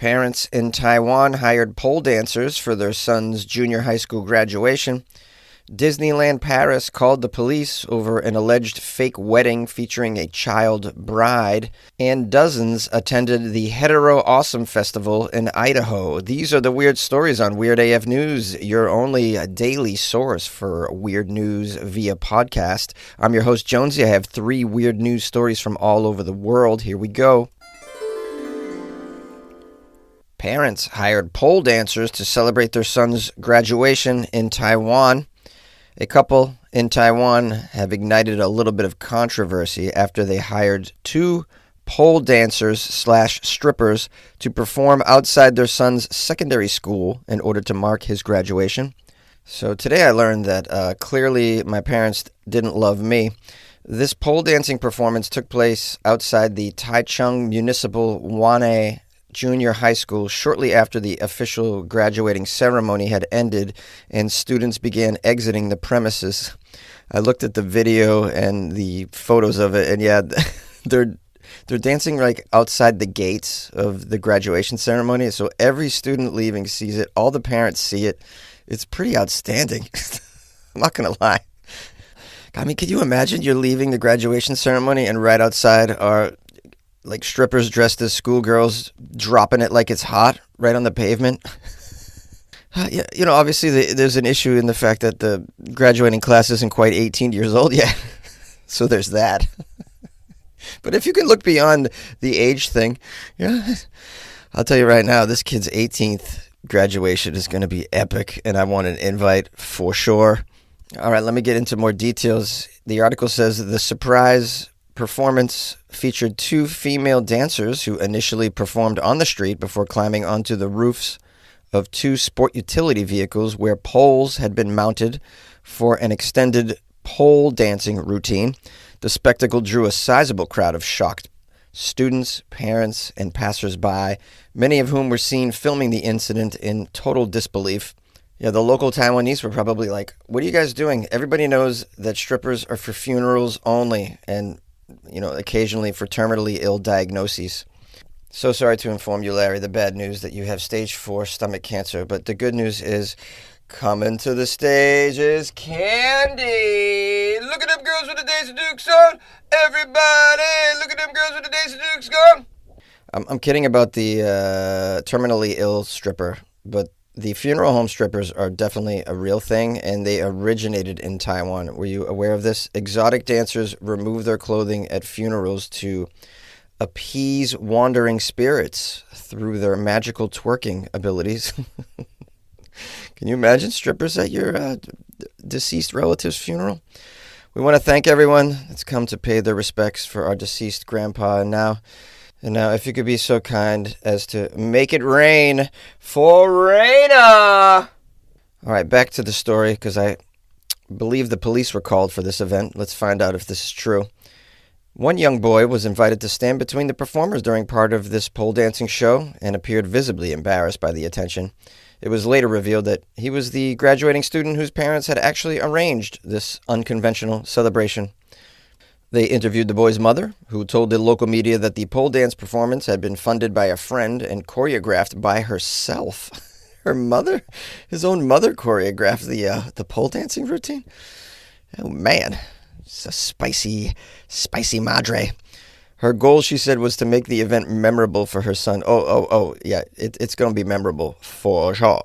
Parents in Taiwan hired pole dancers for their son's junior high school graduation. Disneyland Paris called the police over an alleged fake wedding featuring a child bride, and dozens attended the Hetero Awesome Festival in Idaho. These are the weird stories on Weird AF News, your only daily source for weird news via podcast. I'm your host, Jonesy. I have 3 weird news stories from all over the world. Here we go. Parents hired pole dancers to celebrate their son's graduation in Taiwan. A couple in Taiwan have ignited a little bit of controversy after they hired 2 pole dancers/strippers to perform outside their son's secondary school in order to mark his graduation. So today I learned that clearly my parents didn't love me. This pole dancing performance took place outside the Taichung Municipal Wane Junior High School shortly after the official graduating ceremony had ended and students began exiting the premises. I looked at the video and the photos of it, and yeah, they're dancing like outside the gates of the graduation ceremony, so every student leaving sees it. All the parents see it. It's pretty outstanding. I'm not gonna lie. I mean, could you imagine you're leaving the graduation ceremony and right outside are like strippers dressed as schoolgirls dropping it like it's hot right on the pavement? Yeah, you know, obviously there's an issue in the fact that the graduating class isn't quite 18 years old yet. So there's that. But if you can look beyond the age thing, yeah, I'll tell you right now, this kid's 18th graduation is going to be epic, and I want an invite for sure. All right, let me get into more details. The article says the surprise performance featured 2 female dancers who initially performed on the street before climbing onto the roofs of 2 sport utility vehicles where poles had been mounted for an extended pole dancing routine. The spectacle drew a sizable crowd of shocked students, parents, and passersby, many of whom were seen filming the incident in total disbelief. Yeah, the local Taiwanese were probably like, "What are you guys doing? Everybody knows that strippers are for funerals only, and occasionally for terminally ill diagnoses." So sorry to inform you, Larry, the bad news that you have stage 4 stomach cancer, but the good news is coming to the stage is Candy. Look at them girls with the Daisy Dukes on. Everybody, look at them girls with the Daisy Dukes on. I'm kidding about the terminally ill stripper, but the funeral home strippers are definitely a real thing, and they originated in Taiwan. Were you aware of this? Exotic dancers remove their clothing at funerals to appease wandering spirits through their magical twerking abilities. Can you imagine strippers at your deceased relative's funeral? We want to thank everyone that's come to pay their respects for our deceased grandpa, and now, if you could be so kind as to make it rain for Raina. All right, back to the story, because I believe the police were called for this event. Let's find out if this is true. One young boy was invited to stand between the performers during part of this pole dancing show and appeared visibly embarrassed by the attention. It was later revealed that he was the graduating student whose parents had actually arranged this unconventional celebration. They interviewed the boy's mother, who told the local media that the pole dance performance had been funded by a friend and choreographed by herself. Her mother? His own mother choreographed the pole dancing routine? Oh, man. It's a spicy madre. Her goal, she said, was to make the event memorable for her son. Yeah, it's going to be memorable for sure.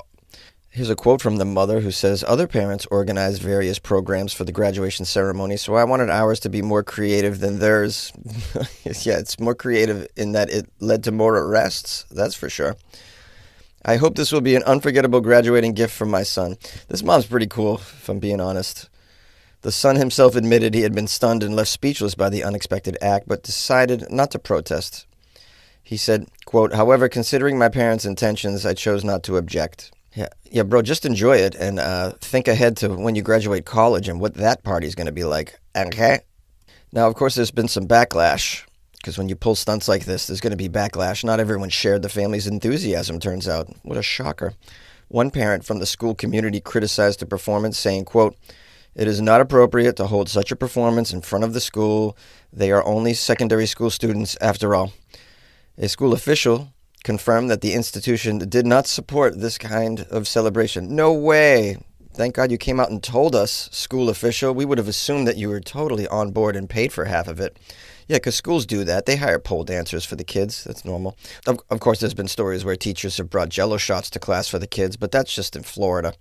Here's a quote from the mother who says, "Other parents organized various programs for the graduation ceremony, so I wanted ours to be more creative than theirs." Yeah, it's more creative in that it led to more arrests, that's for sure. "I hope this will be an unforgettable graduating gift from my son." This mom's pretty cool, if I'm being honest. The son himself admitted he had been stunned and left speechless by the unexpected act, but decided not to protest. He said, quote, "However, considering my parents' intentions, I chose not to object." Yeah, bro, just enjoy it and think ahead to when you graduate college and what that party's going to be like, okay? Now, of course, there's been some backlash, because when you pull stunts like this, there's going to be backlash. Not everyone shared the family's enthusiasm, turns out. What a shocker. One parent from the school community criticized the performance, saying, quote, "It is not appropriate to hold such a performance in front of the school. They are only secondary school students after all." A school official confirmed that the institution did not support this kind of celebration. No way. Thank God you came out and told us, school official. We would have assumed that you were totally on board and paid for half of it. Yeah, because schools do that. They hire pole dancers for the kids. That's normal. Of course, there's been stories where teachers have brought Jell-O shots to class for the kids, but that's just in Florida.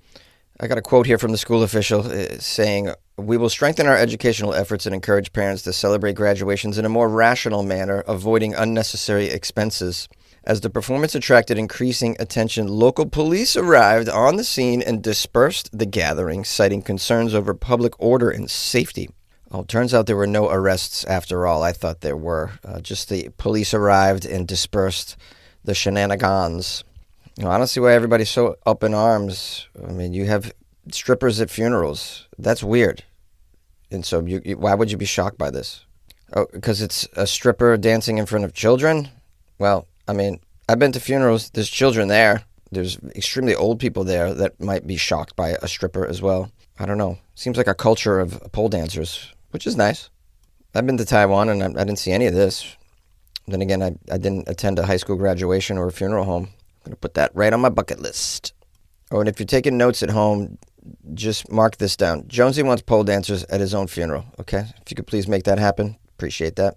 I got a quote here from the school official saying, "We will strengthen our educational efforts and encourage parents to celebrate graduations in a more rational manner, avoiding unnecessary expenses." As the performance attracted increasing attention, local police arrived on the scene and dispersed the gathering, citing concerns over public order and safety. Well, it turns out there were no arrests after all. I thought there were. Just the police arrived and dispersed the shenanigans. I don't see why everybody's so up in arms. I mean, you have strippers at funerals. That's weird. And so why would you be shocked by this? Oh, because it's a stripper dancing in front of children? Well, I mean, I've been to funerals. There's children there. There's extremely old people there that might be shocked by a stripper as well. I don't know. Seems like a culture of pole dancers, which is nice. I've been to Taiwan, and I didn't see any of this. Then again, I didn't attend a high school graduation or a funeral home. I'm going to put that right on my bucket list. Oh, and if you're taking notes at home, just mark this down. Jonesy wants pole dancers at his own funeral, okay? If you could please make that happen, appreciate that.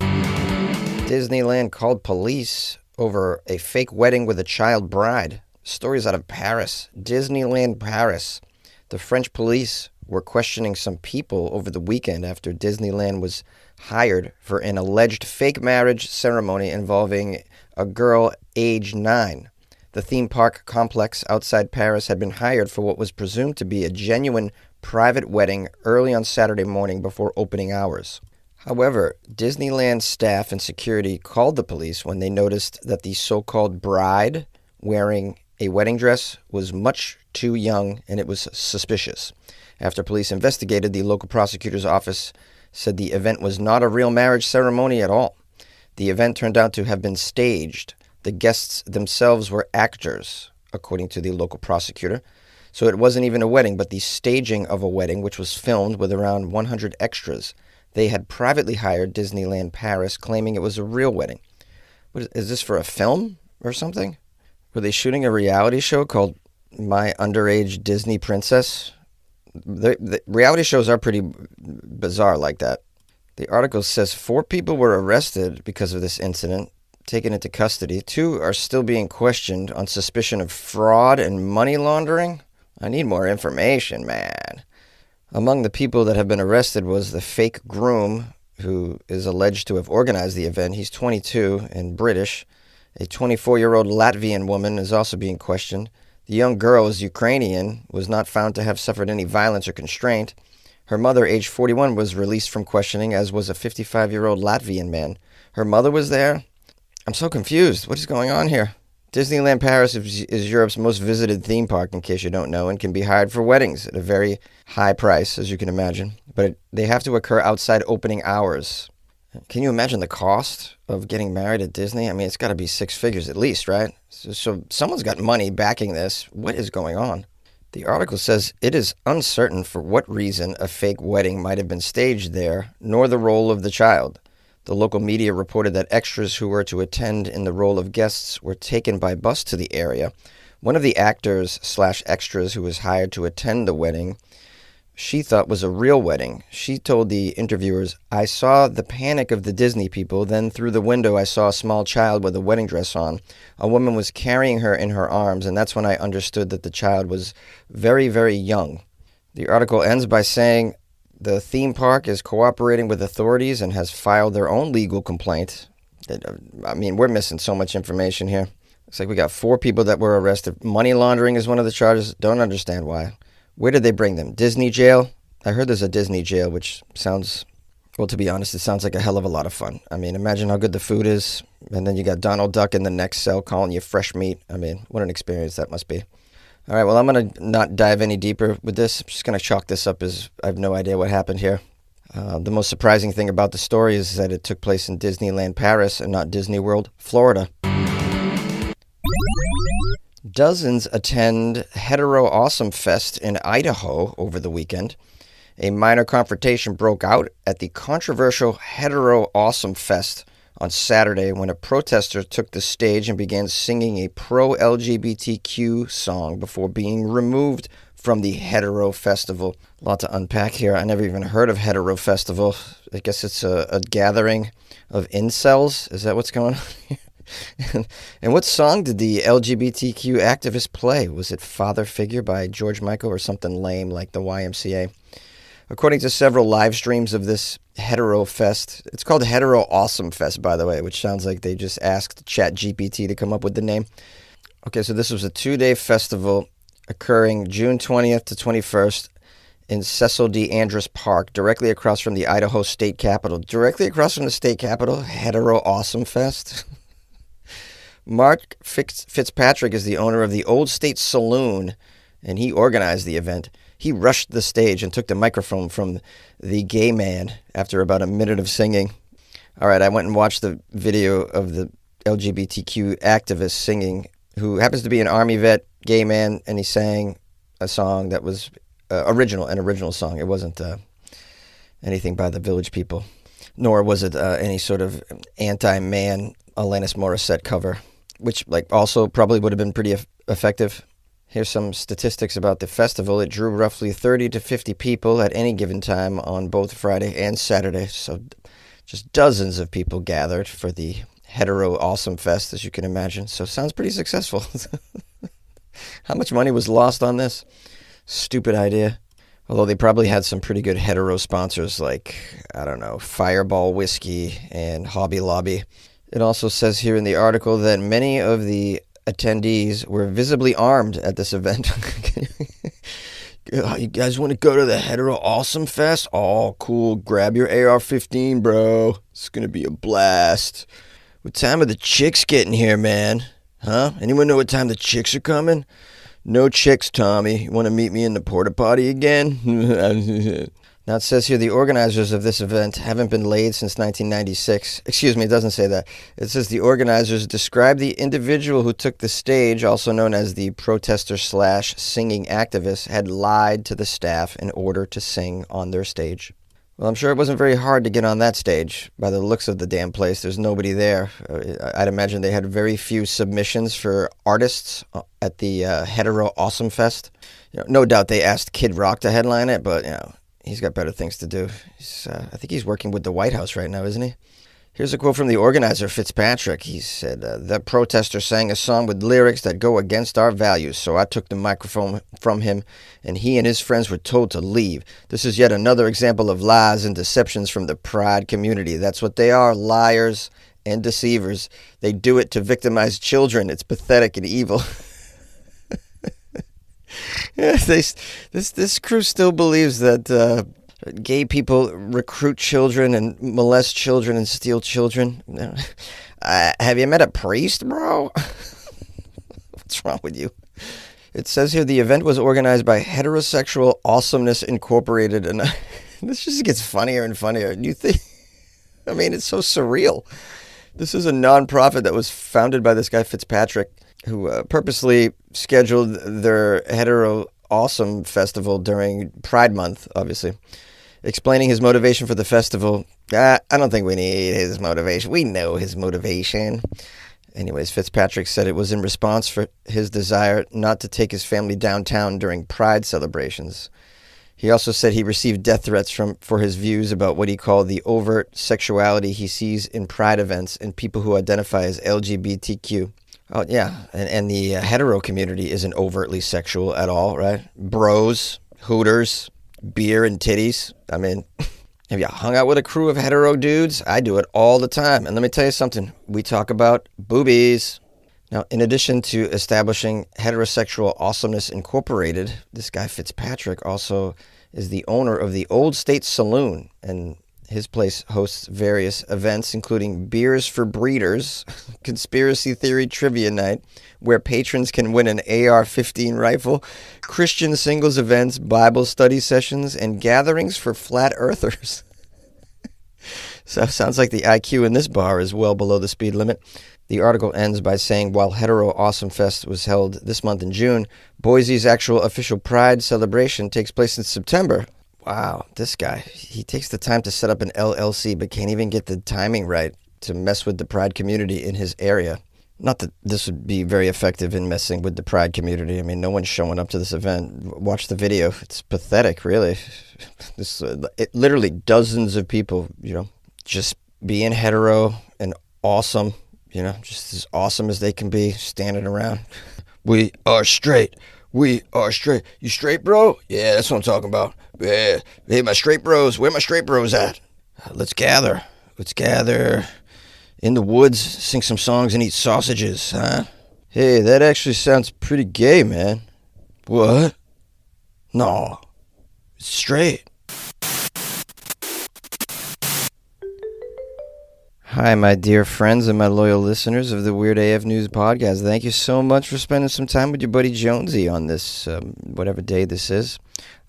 Disneyland called police over a fake wedding with a child bride. Stories out of Paris. Disneyland, Paris. The French police were questioning some people over the weekend after Disneyland was hired for an alleged fake marriage ceremony involving a girl age 9. The theme park complex outside Paris had been hired for what was presumed to be a genuine private wedding early on Saturday morning before opening hours. However, Disneyland staff and security called the police when they noticed that the so-called bride wearing a wedding dress was much too young, and it was suspicious. After police investigated, the local prosecutor's office said the event was not a real marriage ceremony at all. The event turned out to have been staged. The guests themselves were actors, according to the local prosecutor. So it wasn't even a wedding, but the staging of a wedding, which was filmed with around 100 extras. They had privately hired Disneyland Paris, claiming it was a real wedding. Is this for a film or something? Were they shooting a reality show called My Underage Disney Princess? The reality shows are pretty bizarre like that. The article says 4 people were arrested because of this incident, taken into custody. 2 are still being questioned on suspicion of fraud and money laundering. I need more information, man. Among the people that have been arrested was the fake groom, who is alleged to have organized the event. He's 22 and British. A 24-year-old Latvian woman is also being questioned. The young girl is Ukrainian, was not found to have suffered any violence or constraint. Her mother, age 41, was released from questioning, as was a 55-year-old Latvian man. Her mother was there. I'm so confused. What is going on here? Disneyland Paris is Europe's most visited theme park, in case you don't know, and can be hired for weddings at a very high price, as you can imagine. But they have to occur outside opening hours. Can you imagine the cost of getting married at Disney? I mean, it's got to be 6 figures at least, right? So someone's got money backing this. What is going on? The article says it is uncertain for what reason a fake wedding might have been staged there, nor the role of the child. The local media reported that extras who were to attend in the role of guests were taken by bus to the area. One of the actors/extras who was hired to attend the wedding, she thought was a real wedding. She told the interviewers, "I saw the panic of the Disney people. Then through the window, I saw a small child with a wedding dress on. A woman was carrying her in her arms, and that's when I understood that the child was very, very young." The article ends by saying the theme park is cooperating with authorities and has filed their own legal complaint. I mean, we're missing so much information here. Looks like we got 4 people that were arrested. Money laundering is one of the charges. Don't understand why. Where did they bring them? Disney jail? I heard there's a Disney jail, which sounds, well, to be honest, it sounds like a hell of a lot of fun. I mean, imagine how good the food is, and then you got Donald Duck in the next cell calling you fresh meat. I mean, what an experience that must be. All right, well, I'm going to not dive any deeper with this. I'm just going to chalk this up as I have no idea what happened here. The most surprising thing about the story is that it took place in Disneyland Paris and not Disney World, Florida. Dozens attend Hetero Awesome Fest in Idaho over the weekend. A minor confrontation broke out at the controversial Hetero Awesome Fest on Saturday when a protester took the stage and began singing a pro-LGBTQ song before being removed from the Hetero Festival. A lot to unpack here. I never even heard of Hetero Festival. I guess it's a gathering of incels. Is that what's going on here? And what song did the LGBTQ activist play? Was it Father Figure by George Michael or something lame like the YMCA? According to several live streams of this Hetero Fest, it's called Hetero Awesome Fest, by the way, which sounds like they just asked ChatGPT to come up with the name. Okay, so this was a 2-day festival occurring June 20th to 21st in Cecil D. Andrus Park, directly across from the Idaho State Capitol. Directly across from the State Capitol, Hetero Awesome Fest. Mark Fitzpatrick is the owner of the Old State Saloon, and he organized the event. He rushed the stage and took the microphone from the gay man after about a minute of singing. All right, I went and watched the video of the LGBTQ activist singing, who happens to be an Army vet, gay man, and he sang a song that was an original song. It wasn't anything by the Village People, nor was it any sort of anti-man Alanis Morissette cover, which also probably would have been pretty effective. Here's some statistics about the festival. It drew roughly 30 to 50 people at any given time on both Friday and Saturday. So just dozens of people gathered for the Hetero Awesome Fest, as you can imagine. So it sounds pretty successful. How much money was lost on this? Stupid idea. Although they probably had some pretty good hetero sponsors like, I don't know, Fireball Whiskey and Hobby Lobby. It also says here in the article that many of the attendees were visibly armed at this event. You guys want to go to the Hetero Awesome Fest? Oh, cool. Grab your AR-15, bro. It's going to be a blast. What time are the chicks getting here, man? Huh? Anyone know what time the chicks are coming? No chicks, Tommy. You want to meet me in the porta potty again? Now it says here the organizers of this event haven't been laid since 1996. Excuse me, it doesn't say that. It says the organizers described the individual who took the stage, also known as the protester/singing activist, had lied to the staff in order to sing on their stage. Well, I'm sure it wasn't very hard to get on that stage. By the looks of the damn place, there's nobody there. I'd imagine they had very few submissions for artists at the Hetero Awesome Fest. No doubt they asked Kid Rock to headline it, but he's got better things to do. I think he's working with the White House right now, isn't he? Here's a quote from the organizer, Fitzpatrick. He said, the protester sang a song with lyrics that go against our values, so I took the microphone from him, and he and his friends were told to leave. This is yet another example of lies and deceptions from the Pride community. That's what they are, liars and deceivers. They do it to victimize children. It's pathetic and evil. Yeah, this crew still believes that gay people recruit children and molest children and steal children. Have you met a priest, bro? What's wrong with you? It says here the event was organized by Heterosexual Awesomeness Incorporated, and this just gets funnier and funnier. You think? I mean, it's so surreal. This is a nonprofit that was founded by this guy Fitzpatrick, who purposely scheduled their Hetero Awesome Festival during Pride Month, obviously. Explaining his motivation for the festival, I don't think we need his motivation. We know his motivation. Anyways, Fitzpatrick said it was in response for his desire not to take his family downtown during Pride celebrations. He also said he received death threats for his views about what he called the overt sexuality he sees in Pride events and people who identify as LGBTQ. Oh, yeah, and the hetero community isn't overtly sexual at all, right? Bros, hooters, beer and titties. I mean, have you hung out with a crew of hetero dudes? I do it all the time. And let me tell you something. We talk about boobies. Now, in addition to establishing Heterosexual Awesomeness Incorporated, this guy Fitzpatrick also is the owner of the Old State Saloon, and his place hosts various events, including Beers for Breeders, Conspiracy Theory Trivia Night, where patrons can win an AR-15 rifle, Christian singles events, Bible study sessions, and gatherings for flat earthers. So it sounds like the IQ in this bar is well below the speed limit. The article ends by saying, while Hetero Awesome Fest was held this month in June, Boise's actual official Pride celebration takes place in September. Wow, this guy, he takes the time to set up an LLC but can't even get the timing right. to mess with the Pride community in his area. Not that this would be very effective in messing with the Pride community. I mean, no one's showing up to this event. Watch the video. It's pathetic, really. It literally dozens of people, just being hetero and awesome, just as awesome as they can be, standing around. We are straight. We are straight. You straight, bro? Yeah, that's what I'm talking about. Yeah. Hey, my straight bros. Where my straight bros at? Let's gather. Let's gather in the woods, sing some songs, and eat sausages, huh? Hey, that actually sounds pretty gay, man. What? No. It's straight. Hi, my dear friends and my loyal listeners of the Weird AF News Podcast. Thank you so much for spending some time with your buddy Jonesy on this, whatever day this is.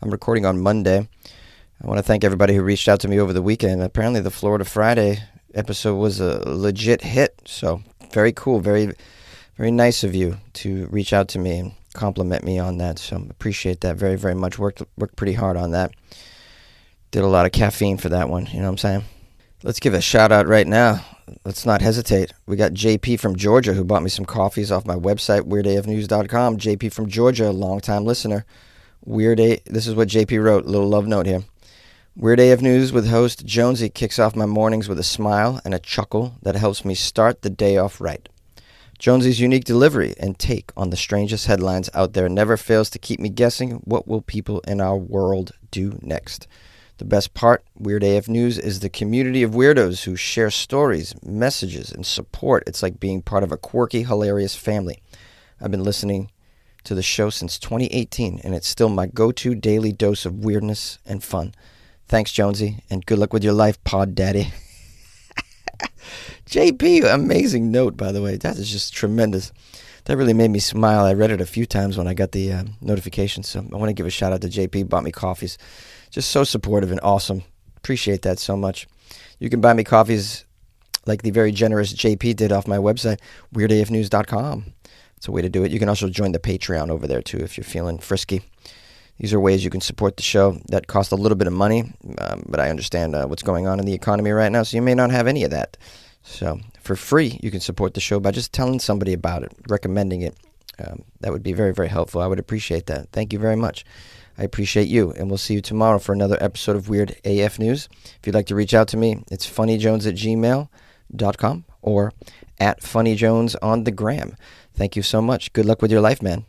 I'm recording on Monday. I want to thank everybody who reached out to me over the weekend. Apparently the Florida Friday episode was a legit hit, so very cool, very, very nice of you to reach out to me and compliment me on that. So appreciate that very, very much. Worked pretty hard on that. Did a lot of caffeine for that one, you know what I'm saying? Let's give a shout out right now. Let's not hesitate. We got JP from Georgia who bought me some coffees off my website, weirdafnews.com. JP from Georgia, longtime listener. This is what JP wrote, a little love note here. Weird AF News with host Jonesy kicks off my mornings with a smile and a chuckle that helps me start the day off right. Jonesy's unique delivery and take on the strangest headlines out there never fails to keep me guessing what will people in our world do next. The best part, Weird AF News, is the community of weirdos who share stories, messages, and support. It's like being part of a quirky, hilarious family. I've been listening to the show since 2018, and it's still my go-to daily dose of weirdness and fun. Thanks, Jonesy, and good luck with your life, Pod Daddy. JP, amazing note, by the way. That is just tremendous. That really made me smile. I read it a few times when I got the notification, so I want to give a shout out to JP. Bought me coffees. Just so supportive and awesome. Appreciate that so much. You can buy me coffees like the very generous JP did off my website, weirdafnews.com. It's a way to do it. You can also join the Patreon over there, too, if you're feeling frisky. These are ways you can support the show that cost a little bit of money, but I understand what's going on in the economy right now, so you may not have any of that. So for free, you can support the show by just telling somebody about it, recommending it. That would be very, very helpful. I would appreciate that. Thank you very much. I appreciate you, and we'll see you tomorrow for another episode of Weird AF News. If you'd like to reach out to me, it's funnyjones@gmail.com or @funnyjones on the gram. Thank you so much. Good luck with your life, man.